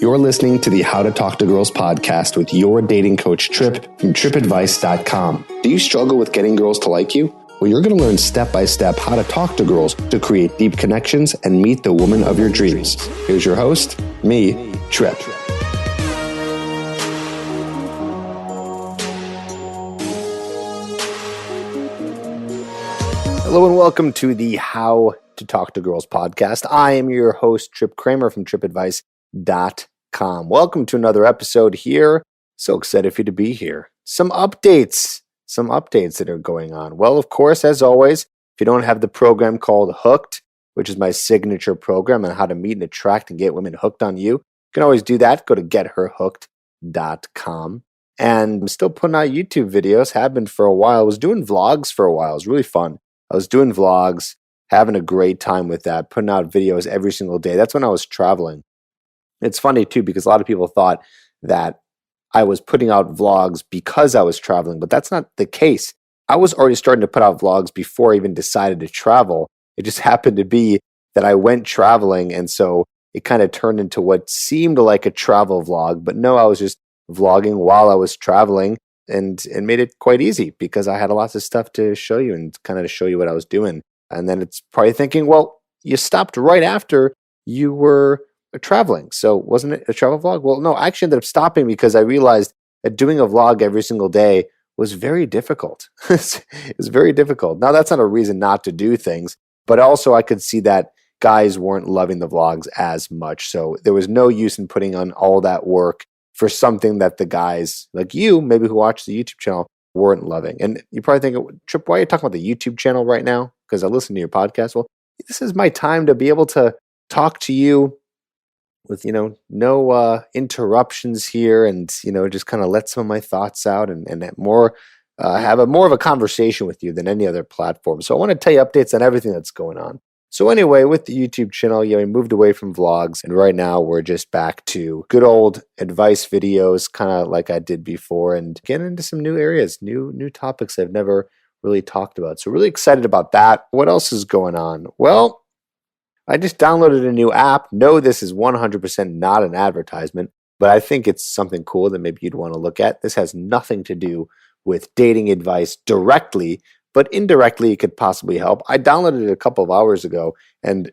You're listening to the How to Talk to Girls podcast with your dating coach, Trip, from tripadvice.com. Do you struggle with getting girls to like you? Well, you're going to learn step-by-step how to talk to girls to create deep connections and meet the woman of your dreams. Here's your host, me, Trip. Hello and welcome to the How to Talk to Girls podcast. I am your host, Trip Kramer from tripadvice.com. Welcome to another episode here. So excited for you to be here. Some updates that are going on. Well, of course, as always, if you don't have the program called Hooked, which is my signature program on how to meet and attract and get women hooked on you, you can always do that. Go to getherhooked.com. And I'm still putting out YouTube videos, have been for a while. I was doing vlogs for a while. It was really fun. I was doing vlogs, having a great time with that, putting out videos every single day. That's when I was traveling. It's funny too, because a lot of people thought that I was putting out vlogs because I was traveling, but that's not the case. I was already starting to put out vlogs before I even decided to travel. It just happened to be that I went traveling, and so it kind of turned into what seemed like a travel vlog. But no, I was just vlogging while I was traveling and made it quite easy because I had lots of stuff to show you and kind of to show you what I was doing. And then it's probably thinking, well, you stopped right after you were traveling. So wasn't it a travel vlog? Well, no, I actually ended up stopping because I realized that doing a vlog every single day was very difficult. It was very difficult. Now, that's not a reason not to do things, but also I could see that guys weren't loving the vlogs as much. So there was no use in putting on all that work for something that the guys like you, maybe who watch the YouTube channel, weren't loving. And you probably think, Trip, why are you talking about the YouTube channel right now? Because I listen to your podcast. Well, this is my time to be able to talk to you with, no interruptions here, and, just kind of let some of my thoughts out and more, have more of a conversation with you than any other platform. So I want to tell you updates on everything that's going on. So anyway, with the YouTube channel, we moved away from vlogs, and right now we're just back to good old advice videos, kind of like I did before, and getting into some new areas, new topics I've never really talked about. So really excited about that. What else is going on? Well, I just downloaded a new app. No, this is 100% not an advertisement, but I think it's something cool that maybe you'd want to look at. This has nothing to do with dating advice directly, but indirectly it could possibly help. I downloaded it a couple of hours ago, and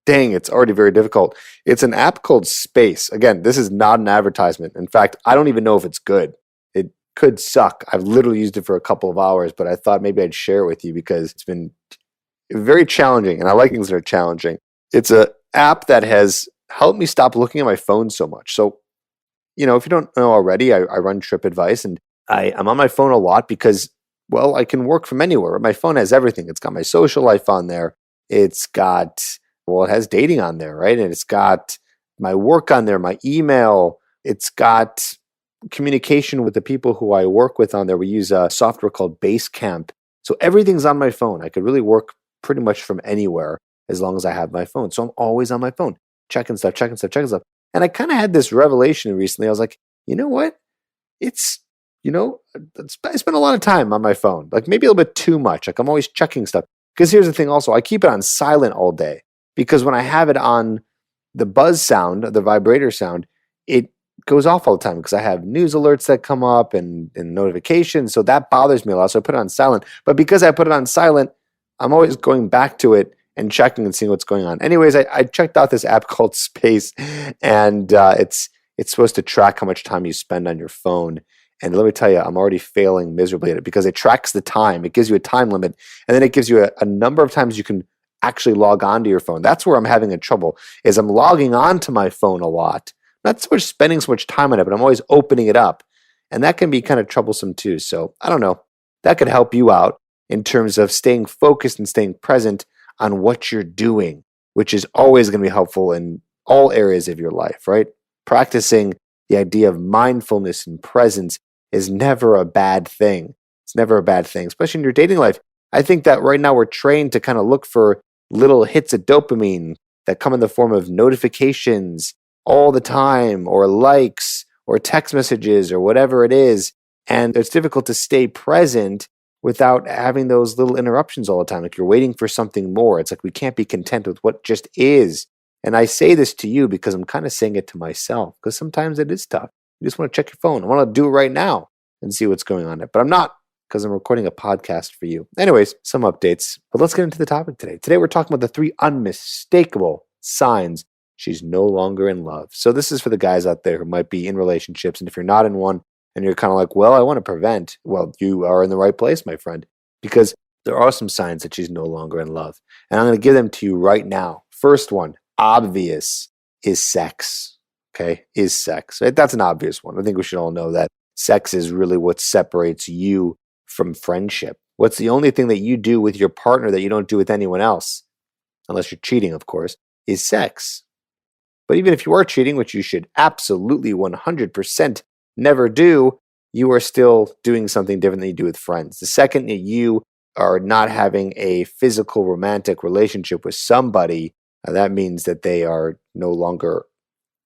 dang, it's already very difficult. It's an app called Space. Again, this is not an advertisement. In fact, I don't even know if it's good. It could suck. I've literally used it for a couple of hours, but I thought maybe I'd share it with you because it's been very challenging, and I like things that are challenging. It's an app that has helped me stop looking at my phone so much. So, if you don't know already, I run TripAdvice, and I'm on my phone a lot because, well, I can work from anywhere. My phone has everything. It's got my social life on there. It has dating on there, right? And it's got my work on there, my email. It's got communication with the people who I work with on there. We use a software called Basecamp. So everything's on my phone. I could really work pretty much from anywhere as long as I have my phone. So I'm always on my phone, checking stuff. And I kind of had this revelation recently. I was like, you know what? I spend a lot of time on my phone, like maybe a little bit too much. Like I'm always checking stuff. Because here's the thing also, I keep it on silent all day because when I have it on the buzz sound, the vibrator sound, it goes off all the time because I have news alerts that come up and notifications. So that bothers me a lot. So I put it on silent. But because I put it on silent, I'm always going back to it and checking and seeing what's going on. Anyways, I checked out this app called Space, and it's supposed to track how much time you spend on your phone. And let me tell you, I'm already failing miserably at it because it tracks the time. It gives you a time limit, and then it gives you a number of times you can actually log on to your phone. That's where I'm having a trouble, is I'm logging on to my phone a lot. Not so much spending so much time on it, but I'm always opening it up. And that can be kind of troublesome too. So I don't know. That could help you out in terms of staying focused and staying present on what you're doing, which is always going to be helpful in all areas of your life, right? Practicing the idea of mindfulness and presence is never a bad thing. It's never a bad thing, especially in your dating life. I think that right now we're trained to kind of look for little hits of dopamine that come in the form of notifications all the time, or likes, or text messages, or whatever it is. And it's difficult to stay present without having those little interruptions all the time. Like you're waiting for something more. It's like we can't be content with what just is. And I say this to you because I'm kind of saying it to myself, because sometimes it is tough. You just want to check your phone. I want to do it right now and see what's going on there. But I'm not, because I'm recording a podcast for you. Anyways, some updates. But let's get into the topic today. Today we're talking about the 3 unmistakable signs she's no longer in love. So this is for the guys out there who might be in relationships. And if you're not in one and you're kind of like, well, I want to prevent, well, you are in the right place, my friend, because there are some signs that she's no longer in love. And I'm going to give them to you right now. First one, obvious, is sex. Okay, is sex. Right? That's an obvious one. I think we should all know that sex is really what separates you from friendship. What's the only thing that you do with your partner that you don't do with anyone else, unless you're cheating, of course, is sex. But even if you are cheating, which you should absolutely 100% never do, you are still doing something different than you do with friends. The second that you are not having a physical romantic relationship with somebody, that means that they are no longer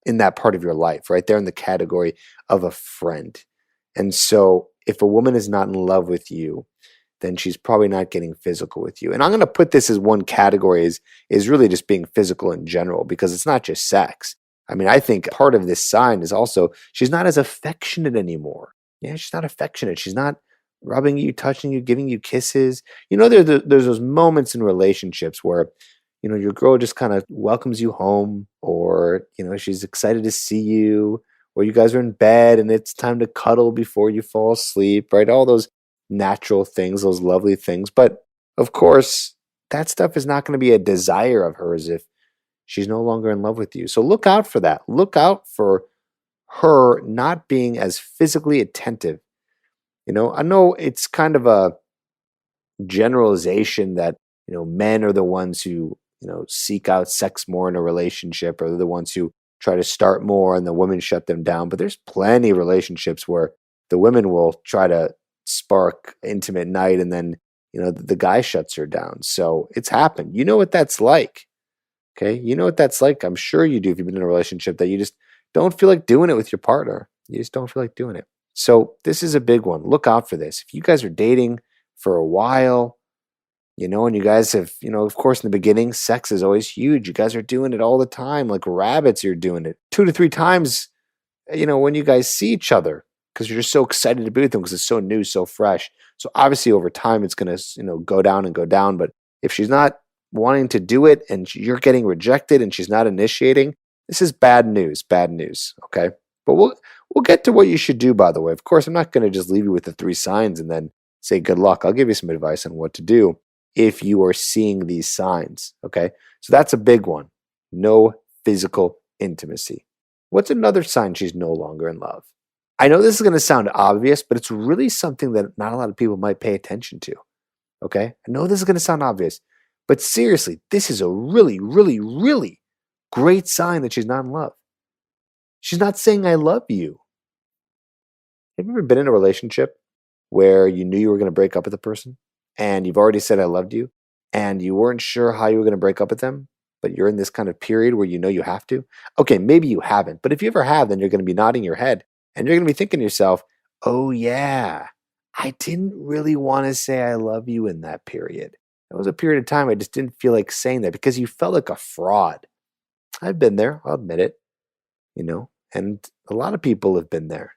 in that part of your life, right? They're in the category of a friend. And so if a woman is not in love with you, then she's probably not getting physical with you. And I'm going to put this as one category is really just being physical in general, because it's not just sex. I mean, I think part of this sign is also she's not as affectionate anymore. Yeah, she's not affectionate. She's not rubbing you, touching you, giving you kisses. You know, there's those moments in relationships where, you know, your girl just kind of welcomes you home, or, you know, she's excited to see you, or you guys are in bed and it's time to cuddle before you fall asleep, right? All those natural things, those lovely things. But of course, that stuff is not going to be a desire of hers if she's no longer in love with you. So look out for that. Look out for her not being as physically attentive. You know, I know it's kind of a generalization that, you know, men are the ones who, you know, seek out sex more in a relationship, or they're the ones who try to start more and the women shut them down. But there's plenty of relationships where the women will try to spark intimate night, and then, you know, the guy shuts her down. So it's happened. You know what that's like. Okay. You know what that's like. I'm sure you do if you've been in a relationship that you just don't feel like doing it with your partner. You just don't feel like doing it. So this is a big one. Look out for this. If you guys are dating for a while, you know, and you guys have, you know, of course, in the beginning, sex is always huge. You guys are doing it all the time, like rabbits. You're doing it 2 to 3 times, you know, when you guys see each other, because you're just so excited to be with them because it's so new, so fresh. So obviously over time it's going to, you know, go down and go down. But if she's not wanting to do it and you're getting rejected and she's not initiating, this is bad news, bad news. Okay. But we'll get to what you should do, by the way. Of course, I'm not going to just leave you with the 3 signs and then say good luck. I'll give you some advice on what to do if you are seeing these signs. Okay. So that's a big one. No physical intimacy. What's another sign she's no longer in love? I know this is going to sound obvious, but it's really something that not a lot of people might pay attention to. Okay. I know this is going to sound obvious, but seriously, this is a really, really, really great sign that she's not in love. She's not saying, I love you. Have you ever been in a relationship where you knew you were going to break up with a person and you've already said, I loved you, and you weren't sure how you were going to break up with them, but you're in this kind of period where you know you have to? Okay, maybe you haven't, but if you ever have, then you're going to be nodding your head and you're going to be thinking to yourself, oh, yeah, I didn't really want to say I love you in that period. That was a period of time I just didn't feel like saying that because you felt like a fraud. I've been there, I'll admit it, you know, and a lot of people have been there.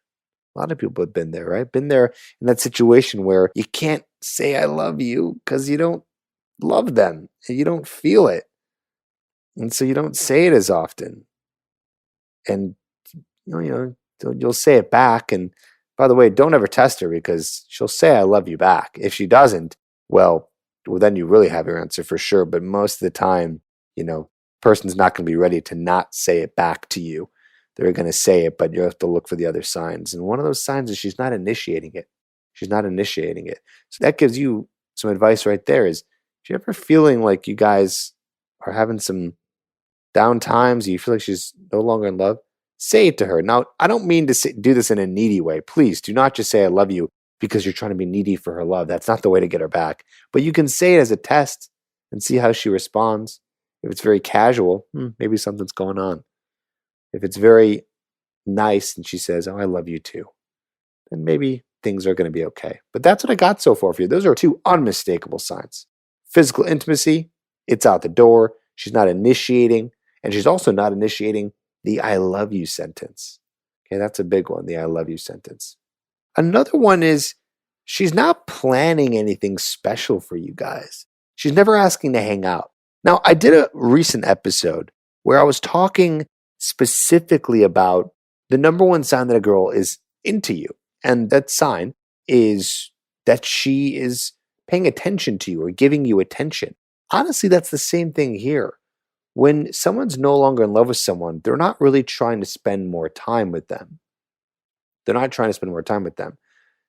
A lot of people have been there, right? Been there in that situation where you can't say I love you because you don't love them and you don't feel it. And so you don't say it as often. And you'll say it back. And by the way, don't ever test her, because she'll say I love you back. If she doesn't, well, then you really have your answer for sure. But most of the time, you know, person's not going to be ready to not say it back to you. They're going to say it, but you have to look for the other signs. And one of those signs is she's not initiating it. She's not initiating it. So that gives you some advice right there. Is if you're ever feeling like you guys are having some down times, you feel like she's no longer in love, say it to her. Now, I don't mean to do this in a needy way. Please do not just say I love you because you're trying to be needy for her love. That's not the way to get her back. But you can say it as a test and see how she responds. If it's very casual, maybe something's going on. If it's very nice and she says, oh, I love you too, then maybe things are going to be okay. But that's what I got so far for you. Those are 2 unmistakable signs. Physical intimacy, it's out the door. She's not initiating. And she's also not initiating the I love you sentence. Okay, that's a big one, the I love you sentence. Another one is she's not planning anything special for you guys. She's never asking to hang out. Now, I did a recent episode where I was talking specifically about the number one sign that a girl is into you. And that sign is that she is paying attention to you or giving you attention. Honestly, that's the same thing here. When someone's no longer in love with someone, they're not really trying to spend more time with them. They're not trying to spend more time with them.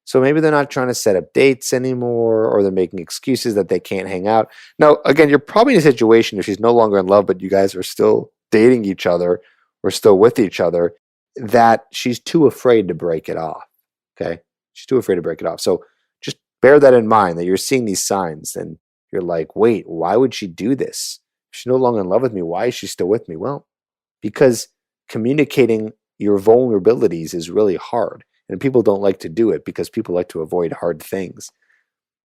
So maybe they're not trying to set up dates anymore, or they're making excuses that they can't hang out. Now, again, you're probably in a situation if she's no longer in love, but you guys are still dating each other or still with each other, that she's too afraid to break it off. Okay. She's too afraid to break it off. So just bear that in mind that you're seeing these signs and you're like, wait, why would she do this? If she's no longer in love with me, why is she still with me? Well, because communicating your vulnerabilities is really hard. And people don't like to do it because people like to avoid hard things.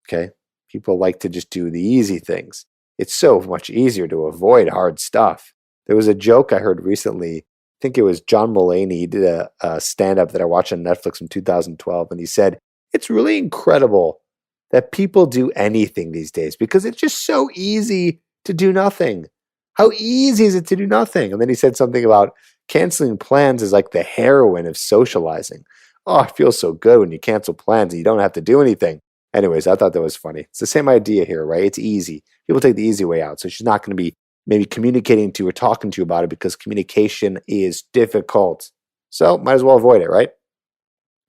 Okay? People like to just do the easy things. It's so much easier to avoid hard stuff. There was a joke I heard recently. I think it was John Mulaney. He did a stand-up that I watched on Netflix in 2012. And he said, it's really incredible that people do anything these days because it's just so easy to do nothing. How easy is it to do nothing? And then he said something about canceling plans is like the heroin of socializing. Oh, it feels so good when you cancel plans and you don't have to do anything. Anyways, I thought that was funny. It's the same idea here, right? It's easy. People take the easy way out. So she's not going to be maybe communicating to you or talking to you about it because communication is difficult. So might as well avoid it, right?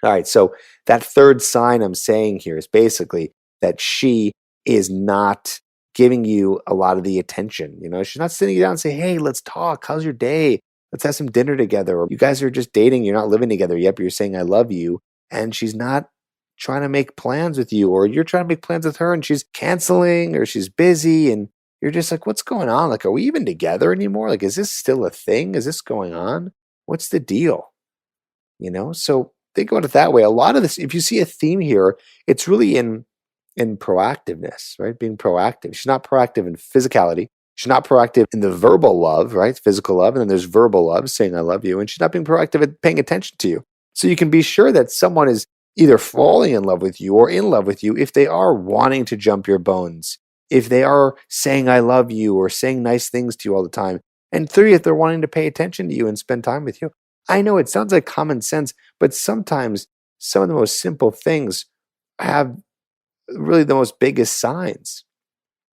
All right. So that third sign I'm saying here is basically that she is not giving you a lot of the attention. You know, she's not sitting you down and saying, hey, let's talk. How's your day? Let's have some dinner together. Or you guys are just dating. You're not living together yet, but you're saying, I love you. And she's not trying to make plans with you, or you're trying to make plans with her and she's canceling or she's busy. And you're just like, what's going on? Like, are we even together anymore? Like, is this still a thing? Is this going on? What's the deal? You know, so think about it that way. A lot of this, if you see a theme here, it's really in proactiveness, right? Being proactive. She's not proactive in physicality. She's not proactive in the verbal love, right? Physical love. And then there's verbal love, saying I love you. And she's not being proactive at paying attention to you. So you can be sure that someone is either falling in love with you or in love with you if they are wanting to jump your bones, if they are saying I love you or saying nice things to you all the time. And three, if they're wanting to pay attention to you and spend time with you. I know it sounds like common sense, but sometimes some of the most simple things have really the most biggest signs,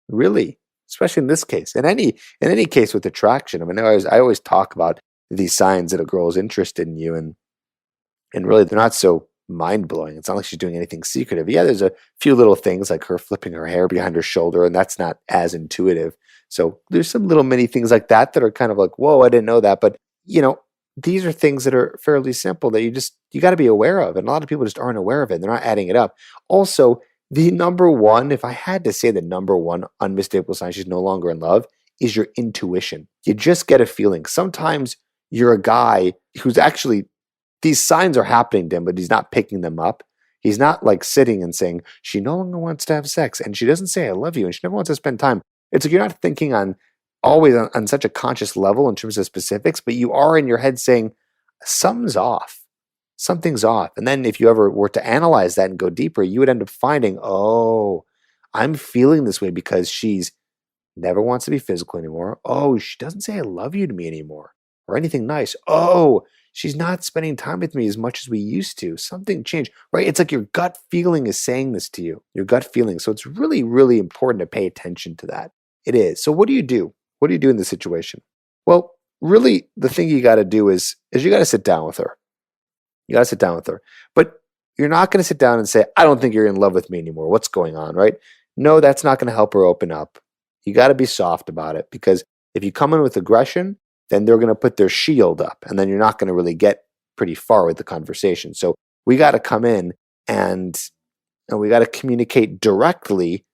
really, especially in this case. In any case with attraction, I mean, I always talk about these signs that a girl is interested in you, and really they're not so mind blowing. It's not like she's doing anything secretive. Yeah, there's a few little things like her flipping her hair behind her shoulder, and that's not as intuitive. So there's some little mini things like that are kind of like, whoa, I didn't know that. But you know, these are things that are fairly simple that you got to be aware of, and a lot of people just aren't aware of it. They're not adding it up. Also, the number one, if I had to say the number one unmistakable sign she's no longer in love, is your intuition. You just get a feeling. Sometimes you're a guy who's actually, these signs are happening to him, but he's not picking them up. He's not like sitting and saying, she no longer wants to have sex, and she doesn't say, I love you, and she never wants to spend time. It's like you're not thinking always on such a conscious level in terms of specifics, but you are in your head saying, something's off. Something's off. And then if you ever were to analyze that and go deeper, you would end up finding, oh, I'm feeling this way because she's never wants to be physical anymore. Oh, she doesn't say I love you to me anymore or anything nice. Oh, she's not spending time with me as much as we used to. Something changed, right? It's like your gut feeling is saying this to you, your gut feeling. So it's really, really important to pay attention to that. It is. So what do you do? What do you do in this situation? Well, really, the thing you got to do is you got to sit down with her. You got to sit down with her. But you're not going to sit down and say, I don't think you're in love with me anymore. What's going on, right? No, that's not going to help her open up. You got to be soft about it, because if you come in with aggression, then they're going to put their shield up, and then you're not going to really get pretty far with the conversation. So we got to come in and we got to communicate directly,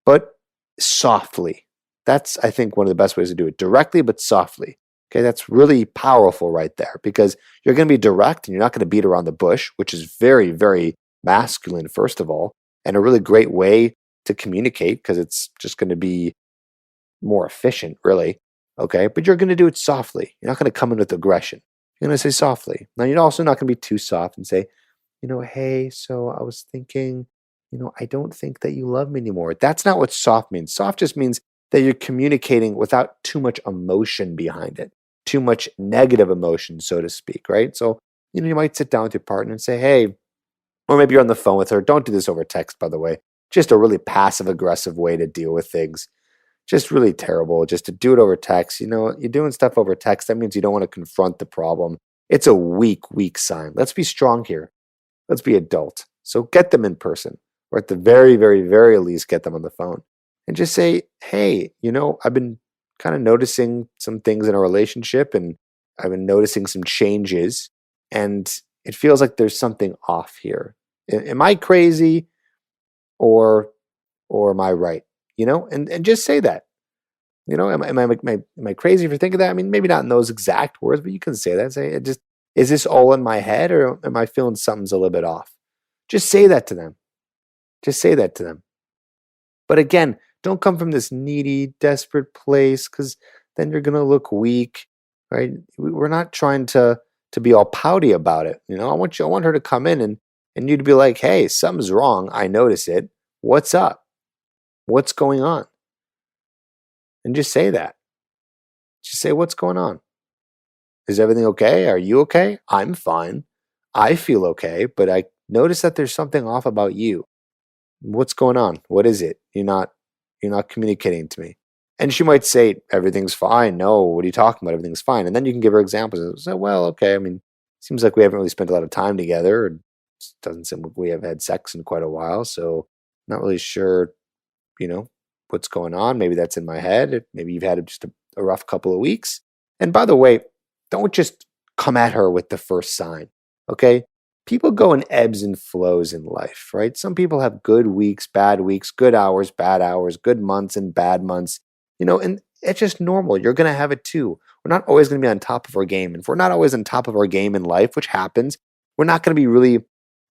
but softly. That's, I think, one of the best ways to do it. Directly, but softly. Okay, that's really powerful right there, because you're going to be direct and you're not going to beat around the bush, which is very, very masculine, first of all, and a really great way to communicate, because it's just going to be more efficient, really. okay? But you're going to do it softly. You're not going to come in with aggression. You're going to say softly. Now, you're also not going to be too soft and say, hey, so I was thinking, I don't think that you love me anymore. That's not what soft means. Soft just means that you're communicating without too much emotion behind it, too much negative emotion, so to speak, right? So, you might sit down with your partner and say, hey, or maybe you're on the phone with her. Don't do this over text, by the way. Just a really passive aggressive way to deal with things. Just really terrible. Just to do it over text. You're doing stuff over text. That means you don't want to confront the problem. It's a weak, weak sign. Let's be strong here. Let's be adult. So get them in person, or at the very, very, very least, get them on the phone and just say, hey, I've been kind of noticing some things in our relationship, and I've been noticing some changes, and it feels like there's something off here. Am I crazy, or am I right? And just say that. Am I crazy for thinking that? I mean, maybe not in those exact words, but you can say that. Say, is this all in my head, or am I feeling something's a little bit off? Just say that to them. Just say that to them. But again, don't come from this needy, desperate place, because then you're gonna look weak, right? We're not trying to be all pouty about it. I want her to come in and you to be like, hey, something's wrong. I notice it. What's up? What's going on? And just say that. Just say, what's going on? Is everything okay? Are you okay? I'm fine. I feel okay, but I notice that there's something off about you. What's going on? What is it? You're not communicating to me. And she might say, everything's fine. No, what are you talking about? Everything's fine. And then you can give her examples. So, well, okay. I mean, seems like we haven't really spent a lot of time together. It doesn't seem like we have had sex in quite a while. So not really sure, you know, what's going on. Maybe that's in my head. Maybe you've had just a rough couple of weeks. And by the way, don't just come at her with the first sign. Okay. People go in ebbs and flows in life, right? Some people have good weeks, good hours, bad hours, good months and bad months, and it's just normal. You're going to have it too. We're not always going to be on top of our game. And if we're not always on top of our game in life, which happens, we're not going to be really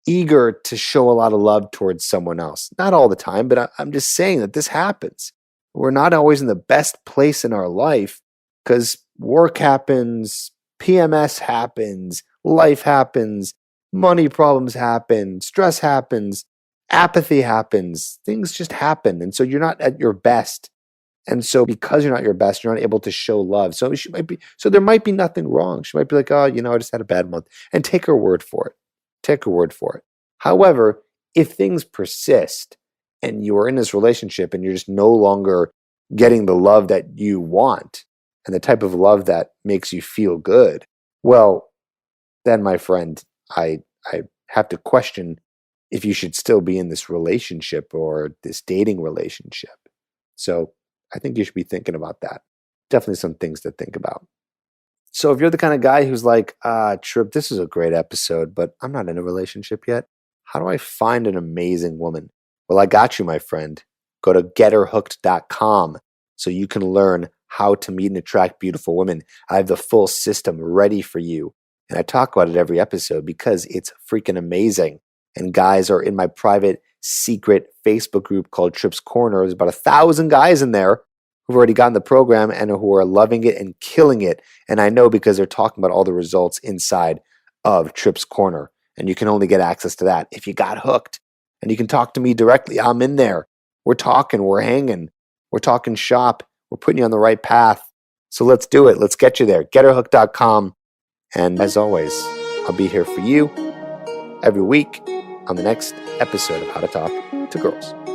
eager to show a lot of love towards someone else. Not all the time, but I'm just saying that this happens. We're not always in the best place in our life because work happens, PMS happens, life happens, money problems happen, stress happens, apathy happens, things just happen. And so you're not at your best. And so because you're not your best, you're not able to show love. So there might be nothing wrong. She might be like, oh, I just had a bad month. And take her word for it. Take her word for it. However, if things persist and you are in this relationship and you're just no longer getting the love that you want and the type of love that makes you feel good, well, then my friend, I have to question if you should still be in this relationship or this dating relationship. So I think you should be thinking about that. Definitely some things to think about. So if you're the kind of guy who's like, Trip, this is a great episode, but I'm not in a relationship yet. How do I find an amazing woman? Well, I got you, my friend. Go to getherhooked.com so you can learn how to meet and attract beautiful women. I have the full system ready for you. And I talk about it every episode because it's freaking amazing. And guys are in my private secret Facebook group called Trip's Corner. There's about 1,000 guys in there who've already gotten the program and who are loving it and killing it. And I know because they're talking about all the results inside of Trip's Corner. And you can only get access to that if you got hooked. And you can talk to me directly. I'm in there. We're talking. We're hanging. We're talking shop. We're putting you on the right path. So let's do it. Let's get you there. Getherhooked.com. And as always, I'll be here for you every week on the next episode of How to Talk to Girls.